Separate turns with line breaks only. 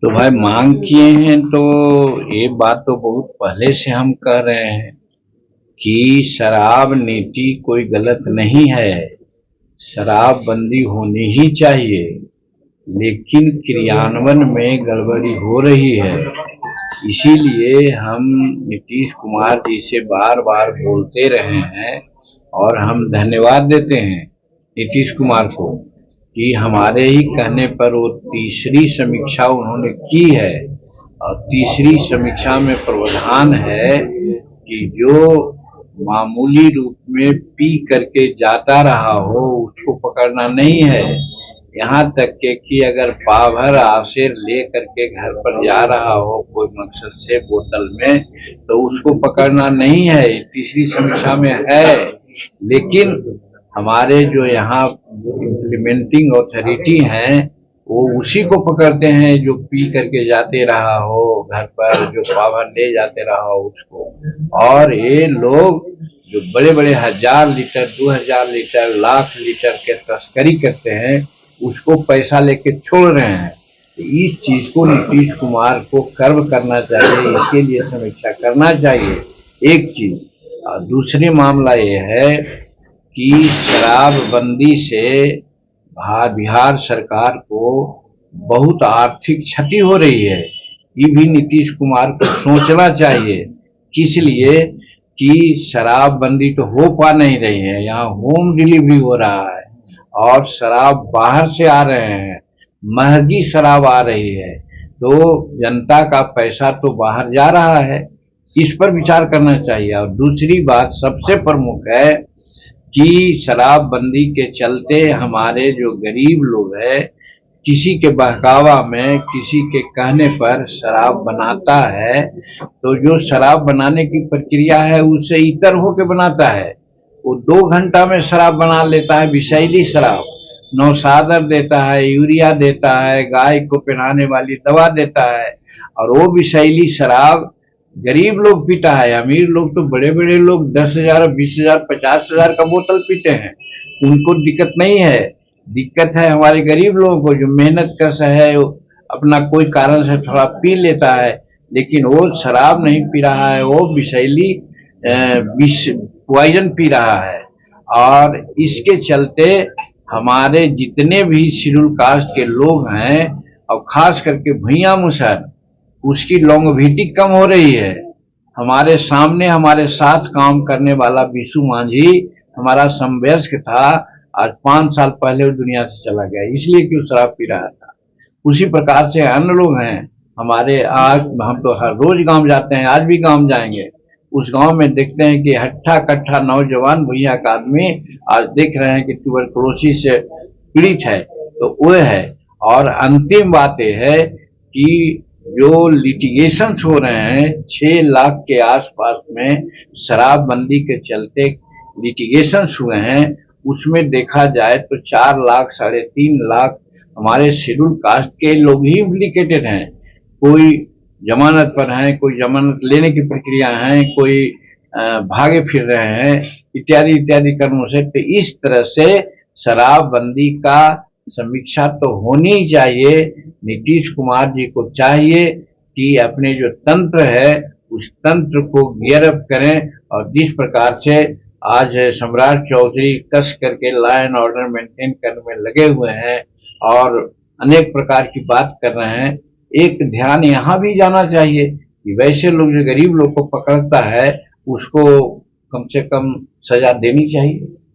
तो भाई मांग किए हैं तो ये बात तो बहुत पहले से हम कह रहे हैं कि शराब नीति कोई गलत नहीं है। शराबबंदी होनी ही चाहिए, लेकिन क्रियान्वयन में गड़बड़ी हो रही है। इसीलिए हम नीतीश कुमार जी से बार बार बोलते रहे हैं और हम धन्यवाद देते हैं नीतीश कुमार को कि हमारे ही कहने पर वो तीसरी समीक्षा उन्होंने की है। और तीसरी समीक्षा में प्रावधान है कि जो मामूली रूप में पी करके जाता रहा हो उसको पकड़ना नहीं है। यहाँ तक के कि अगर पाभर आसेर ले करके घर पर जा रहा हो कोई मकसद से बोतल में, तो उसको पकड़ना नहीं है, तीसरी समीक्षा में है। लेकिन हमारे जो यहाँ इम्प्लीमेंटिंग अथॉरिटी हैं वो उसी को पकड़ते हैं जो पी करके जाते रहा हो घर पर, जो पाभर ले जाते रहा हो उसको। और ये लोग जो बड़े बड़े 1000 लीटर 2000 लीटर लाख लीटर के तस्करी करते हैं उसको पैसा लेके छोड़ रहे हैं। तो इस चीज को नीतीश कुमार को कर्व करना चाहिए, इसके लिए समीक्षा करना चाहिए एक चीज। और दूसरी मामला ये है कि शराबबंदी से बिहार सरकार को बहुत आर्थिक क्षति हो रही है। ये भी नीतीश कुमार को सोचना चाहिए। किस लिए कि शराबबंदी तो हो पा नहीं रही है, यहाँ होम डिलीवरी हो रहा है और शराब बाहर से आ रहे हैं, महंगी शराब आ रही है, तो जनता का पैसा तो बाहर जा रहा है। इस पर विचार करना चाहिए। और दूसरी बात सबसे प्रमुख है कि शराबबंदी के चलते हमारे जो गरीब लोग हैं, किसी के बहकावा में किसी के कहने पर शराब बनाता है, तो जो शराब बनाने की प्रक्रिया है उससे इतर होकर बनाता है। वो 2 घंटा में शराब बना लेता है, विषैली शराब, नौशादर देता है, यूरिया देता है, गाय को पिलाने वाली दवा देता है, और वो विषैली शराब गरीब लोग पीता है। अमीर लोग तो बड़े बड़े लोग 10,000 20,000 50,000 का बोतल पीते हैं, उनको दिक्कत नहीं है। दिक्कत है हमारे गरीब लोगों को जो मेहनत कश है, अपना कोई कारण से थोड़ा पी लेता है, लेकिन वो शराब नहीं पी रहा है, वो विषैली विष पॉइजन पी रहा है। और इसके चलते हमारे जितने भी शेड्यूल कास्ट के लोग हैं और खास करके भैया मुसहर, उसकी लॉन्गेविटी कम हो रही है। हमारे सामने हमारे साथ काम करने वाला विशु मांझी हमारा समवयस्क था, आज 5 साल पहले वो दुनिया से चला गया, इसलिए कि वो शराब पी रहा था। उसी प्रकार से अन्य लोग हैं हमारे। आज हम तो हर रोज गांव जाते हैं, आज भी गांव जाएंगे, उस गांव में देखते हैं कि हट्ठा कट्ठा नौजवान भैया का आदमी आज देख रहे हैं कि ट्यूबरकुलोसिस से पीड़ित है, तो वो है। और अंतिम बात यह है कि जो लिटिगेशंस हो रहे हैं 6 लाख के आसपास में शराबबंदी के चलते लिटिगेशंस हुए हैं, उसमें देखा जाए तो 4 लाख 3.5 लाख हमारे शेड्यूल कास्ट के लोग ही इम्प्लीकेटेड हैं। कोई जमानत पर हैं, कोई जमानत लेने की प्रक्रिया है, कोई भागे फिर रहे हैं, इत्यादि इत्यादि कारणों से। तो इस तरह से शराबबंदी का समीक्षा तो होनी ही चाहिए। नीतीश कुमार जी को चाहिए कि अपने जो तंत्र है उस तंत्र को गियर अप करें। और जिस प्रकार से आज सम्राट चौधरी कस करके लॉ एंड ऑर्डर मेंटेन करने में लगे हुए हैं और अनेक प्रकार की बात कर रहे हैं, एक ध्यान यहाँ भी जाना चाहिए कि वैसे लोग जो गरीब लोग को पकड़ता है उसको कम से कम सजा देनी चाहिए।